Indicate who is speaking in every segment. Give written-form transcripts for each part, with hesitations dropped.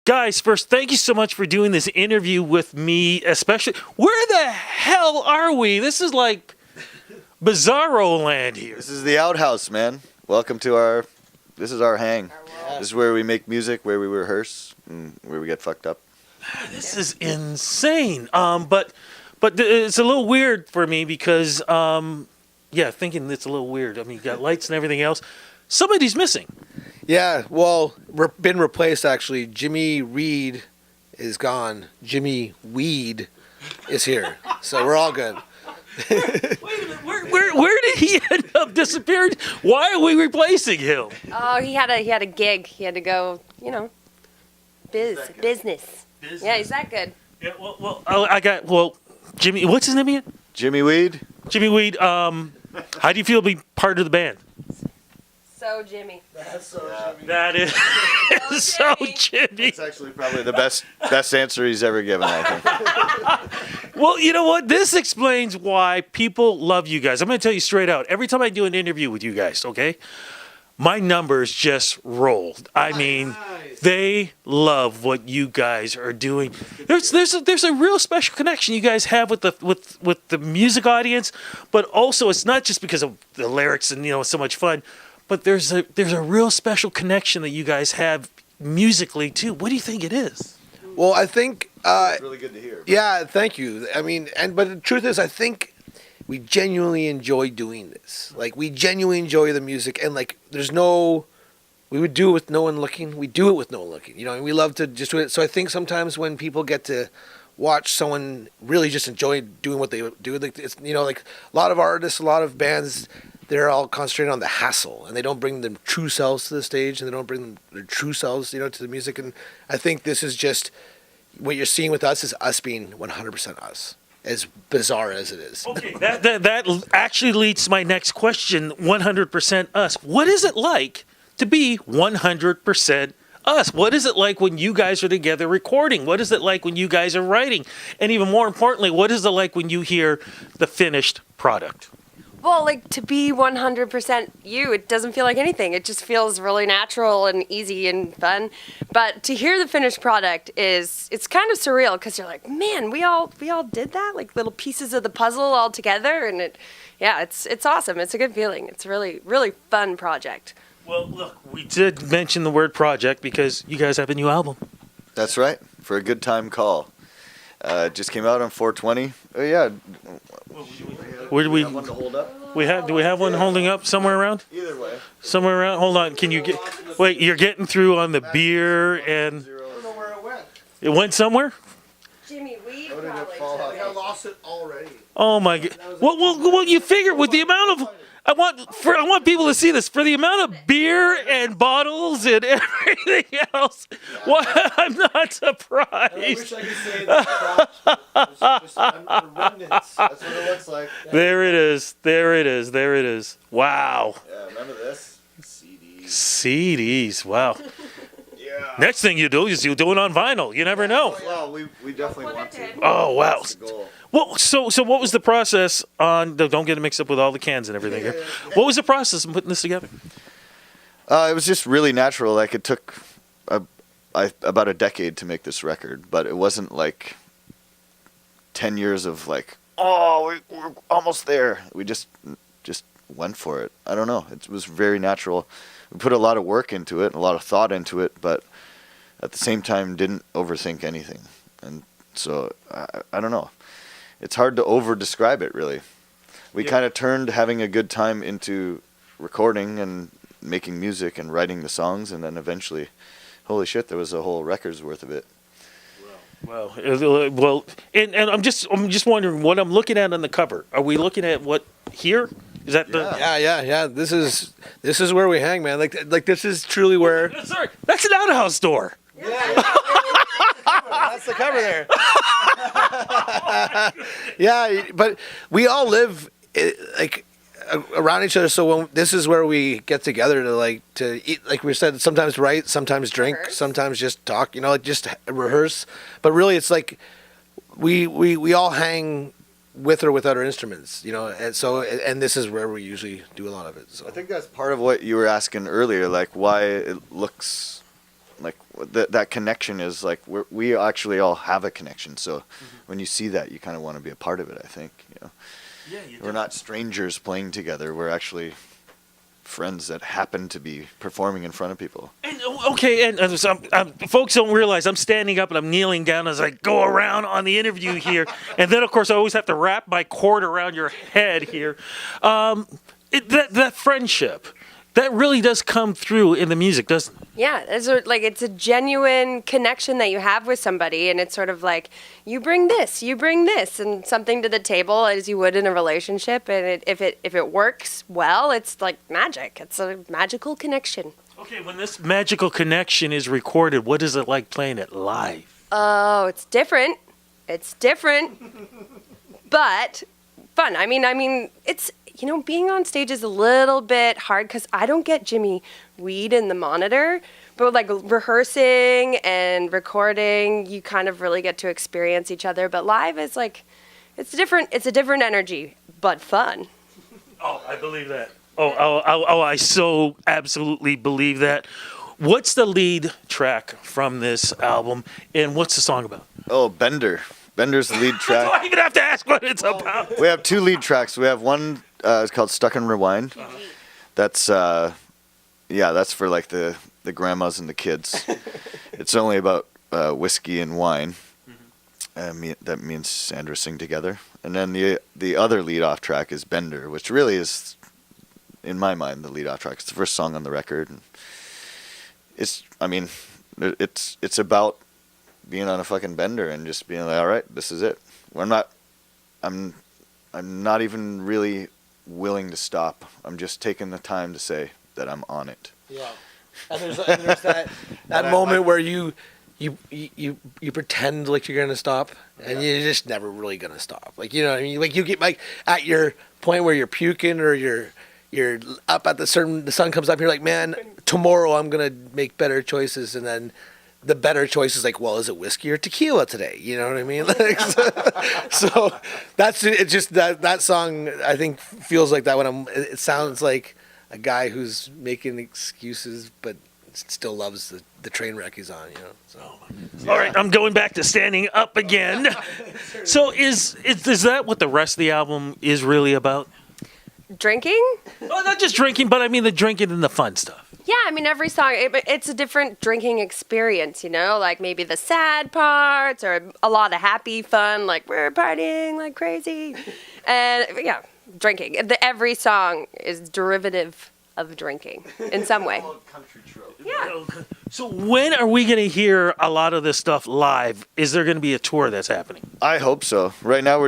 Speaker 1: Guys, first, thank you so much for doing this interview with me, especially. Where the hell are we? This is like bizarro land here.
Speaker 2: This is the outhouse, man. Welcome to this is our hang. This is where we make music, where we rehearse, and where we get fucked up.
Speaker 1: This is insane. But it's a little weird for me because, thinking it's a little weird. I mean, you got lights and everything else. Somebody's missing.
Speaker 3: Yeah, well, been replaced actually. Jimmy Reed is gone. Jimmy Weed is here. So we're all good.
Speaker 1: Wait a minute, where did he end up disappearing? Why are we replacing him?
Speaker 4: Oh, he had a gig. He had to go, business. Yeah, he's that good.
Speaker 1: Yeah, Jimmy, what's his name again?
Speaker 2: Jimmy Weed.
Speaker 1: Jimmy Weed. How do you feel to be part of the band?
Speaker 4: So Jimmy.
Speaker 3: That's so Jimmy.
Speaker 1: That is so Jimmy.
Speaker 2: It's actually probably the best answer he's ever given, I think.
Speaker 1: Well, you know what? This explains why people love you guys. I'm going to tell you straight out. Every time I do an interview with you guys, okay, my numbers just roll. I mean, they love what you guys are doing. There's a real special connection you guys have with the music audience, but also it's not just because of the lyrics and so much fun. But there's a real special connection that you guys have musically too. What do you think it is?
Speaker 3: Well, I think
Speaker 2: It's really good to hear.
Speaker 3: yeah, thank you. I mean, but the truth is, I think we genuinely enjoy doing this. Like, we genuinely enjoy the music, and like, we would do it with no one looking. We do it with no one looking. And we love to just do it. So I think sometimes when people get to watch someone really just enjoy doing what they do, like it's like a lot of artists, a lot of bands, they're all concentrated on the hassle, and they don't bring their true selves to the stage, and they don't bring their true selves, to the music. And I think this is just what you're seeing with us is us being 100% us, as bizarre as it is.
Speaker 1: Okay, that actually leads to my next question. 100% us. What is it like to be 100% us? What is it like when you guys are together recording? What is it like when you guys are writing? And even more importantly, what is it like when you hear the finished product?
Speaker 4: Well, like, to be 100% you, it doesn't feel like anything. It just feels really natural and easy and fun. But to hear the finished product it's kind of surreal, because you're like, man, we all did that, like little pieces of the puzzle all together, and it's awesome. It's a good feeling. It's a really, really fun project.
Speaker 1: Well, look, we did mention the word project because you guys have a new album.
Speaker 2: That's right. For a good time call. It just came out on 4/20. Oh yeah.
Speaker 1: Where do we?
Speaker 2: Have one to hold up?
Speaker 1: Do we have one holding up somewhere around?
Speaker 2: Either way.
Speaker 1: Somewhere around. Hold on. Can you get? Wait, you're getting through on the beer and.
Speaker 3: I don't know where it went.
Speaker 1: It went somewhere.
Speaker 4: Jimmy Weed
Speaker 2: How did it fall
Speaker 4: probably.
Speaker 2: out?
Speaker 3: I lost it already.
Speaker 1: Oh my god. Well, you figure with the amount of. I want people to see this. For the amount of beer and bottles and everything else, I'm not surprised.
Speaker 2: I wish I could say that. The remnants. That's what it looks like.
Speaker 1: There it is. Wow.
Speaker 2: Yeah, remember this? CDs.
Speaker 1: CDs. Wow.
Speaker 2: Yeah.
Speaker 1: Next thing you do is you do it on vinyl. You never know.
Speaker 2: Well, we definitely want to.
Speaker 1: Oh wow.
Speaker 2: That's the goal.
Speaker 1: Well, so what was the process on? Don't get it mixed up with all the cans and everything here. What was the process in putting this together?
Speaker 2: It was just really natural. Like, it took about a decade to make this record, but it wasn't like 10 years of like, we're almost there. We just went for it. I don't know. It was very natural. We put a lot of work into it, a lot of thought into it, but at the same time didn't overthink anything. And so I don't know. It's hard to over-describe it, really. We kind of turned having a good time into recording and making music and writing the songs, and then eventually, holy shit, there was a whole record's worth of it.
Speaker 1: Well, and I'm just wondering what I'm looking at on the cover. Are we looking at what here? Is that the?
Speaker 3: Yeah. This is where we hang, man. Like this is truly where.
Speaker 1: Sorry, that's an outhouse door.
Speaker 3: Yeah. That's the cover there. Yeah, but we all live like around each other. So this is where we get together to eat. Like we said, sometimes write, sometimes drink, sometimes just talk. Just rehearse. But really, it's like we all hang with or without our instruments. And this is where we usually do a lot of it. So
Speaker 2: I think that's part of what you were asking earlier, like why it looks like that connection is like we actually all have a connection. So when you see that, you kind of want to be a part of it. I think we're not strangers playing together. We're actually friends that happen to be performing in front of people.
Speaker 1: And, okay, and folks don't realize I'm standing up and I'm kneeling down as I go around on the interview here. And then, of course, I always have to wrap my cord around your head here. That friendship, that really does come through in the music, doesn't it?
Speaker 4: Yeah, it's a genuine connection that you have with somebody, and it's sort of like you bring this, and something to the table as you would in a relationship, and if it works well, it's like magic. It's a magical connection.
Speaker 1: Okay, when this magical connection is recorded, what is it like playing it live?
Speaker 4: Oh, it's different. It's different, but fun. I mean, it's. Being on stage is a little bit hard because I don't get Jimmy Weed in the monitor, but like rehearsing and recording, you kind of really get to experience each other. But live is like, it's a different energy, but fun.
Speaker 1: Oh, I believe that. Oh, I so absolutely believe that. What's the lead track from this album, and what's the song about?
Speaker 2: Oh, Bender. Bender's the lead track.
Speaker 1: Do I even have to ask what it's about?
Speaker 2: We have 2 lead tracks. We have one, it's called Stuck in Rewind. That's, that's for like the grandmas and the kids. It's only about whiskey and wine. That means Sandra sing together. And then the other lead-off track is Bender, which really is, in my mind, the lead-off track. It's the first song on the record. And it's about being on a fucking bender and just being like, all right, this is it. I'm not even really willing to stop. I'm just taking the time to say that I'm on it.
Speaker 3: Yeah. And there's that moment where you pretend like you're gonna stop, and you're just never really gonna stop. Like, you know what I mean? Like, you get like at your point where you're puking or you're up at the sun comes up. You're like, man, tomorrow I'm gonna make better choices, and then the better choice is like, well, is it whiskey or tequila today? You know what I mean? Like, so that's it. Just that song, I think, feels like that when it sounds like a guy who's making excuses, but still loves the train wreck he's on, So.
Speaker 1: All right, I'm going back to standing up again. So is that what the rest of the album is really about?
Speaker 4: Drinking?
Speaker 1: Well, not just drinking, but I mean the drinking and the fun stuff.
Speaker 4: Yeah, I mean, every song, it's a different drinking experience, like maybe the sad parts or a lot of happy fun, like we're partying like crazy. And yeah, drinking. Every song is derivative of drinking in some way. Yeah.
Speaker 1: So when are we going to hear a lot of this stuff live? Is there going to be a tour that's happening?
Speaker 2: I hope so. Right now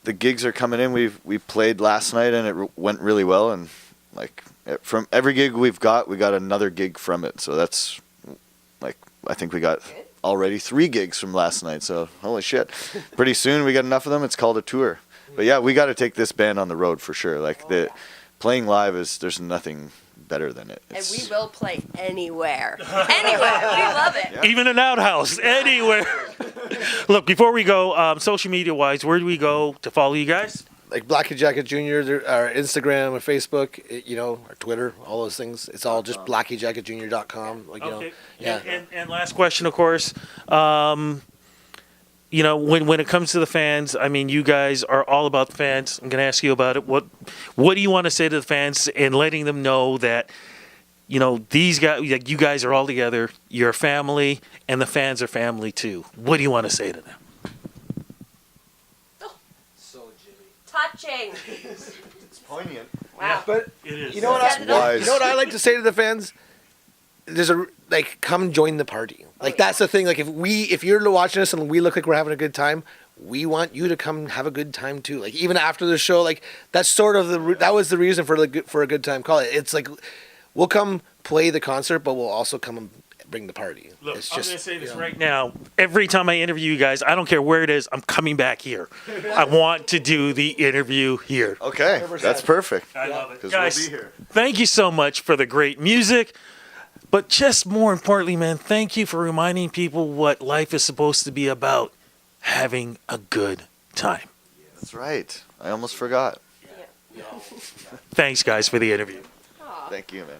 Speaker 2: the gigs are coming in. We played last night and it went really well, and like from every gig we got another gig from it. So that's like, I think we got already 3 gigs from last night. So holy shit. Pretty soon we got enough of them. It's called a tour. But yeah, we got to take this band on the road for sure. Like playing live there's nothing better than it.
Speaker 4: And we will play anywhere. Anywhere. We love it.
Speaker 1: Yeah. Even an outhouse, anywhere. Look, before we go, social media-wise, where do we go to follow you guys?
Speaker 3: Like Blackie, Jackett Jr., our Instagram, our Facebook, our Twitter, all those things. It's all just BlackieJackettJr.com.
Speaker 1: Okay.
Speaker 3: Yeah.
Speaker 1: And last question, of course. When it comes to the fans, I mean, you guys are all about the fans. I'm going to ask you about it. What do you want to say to the fans and letting them know that, these guys, like, you guys are all together, you're a family, and the fans are family too. What do you want to say to them?
Speaker 3: So, Jimmy.
Speaker 4: Touching.
Speaker 2: It's poignant.
Speaker 4: Wow.
Speaker 3: But
Speaker 1: It is.
Speaker 3: you know what I like to say to the fans? Come join the party. Like, that's the thing. Like, if you're watching us and we look like we're having a good time, we want you to come have a good time too. Like, even after the show, like, that's sort of that was the reason for a good time call. It's like, we'll come play the concert, but we'll also come and bring the party.
Speaker 1: Look,
Speaker 3: it's
Speaker 1: I'm
Speaker 3: just,
Speaker 1: going to say this right now. Every time I interview you guys, I don't care where it is, I'm coming back here. I want to do the interview here.
Speaker 2: Okay,
Speaker 3: 100%.
Speaker 2: that's perfect.
Speaker 1: I love it.
Speaker 2: Because
Speaker 1: Guys,
Speaker 2: we'll be here.
Speaker 1: thank you so much for the great music. But just more importantly, man, thank you for reminding people what life is supposed to be about. Having a good time.
Speaker 2: That's right. I almost forgot.
Speaker 1: Thanks, guys, for the interview.
Speaker 2: Thank you, man.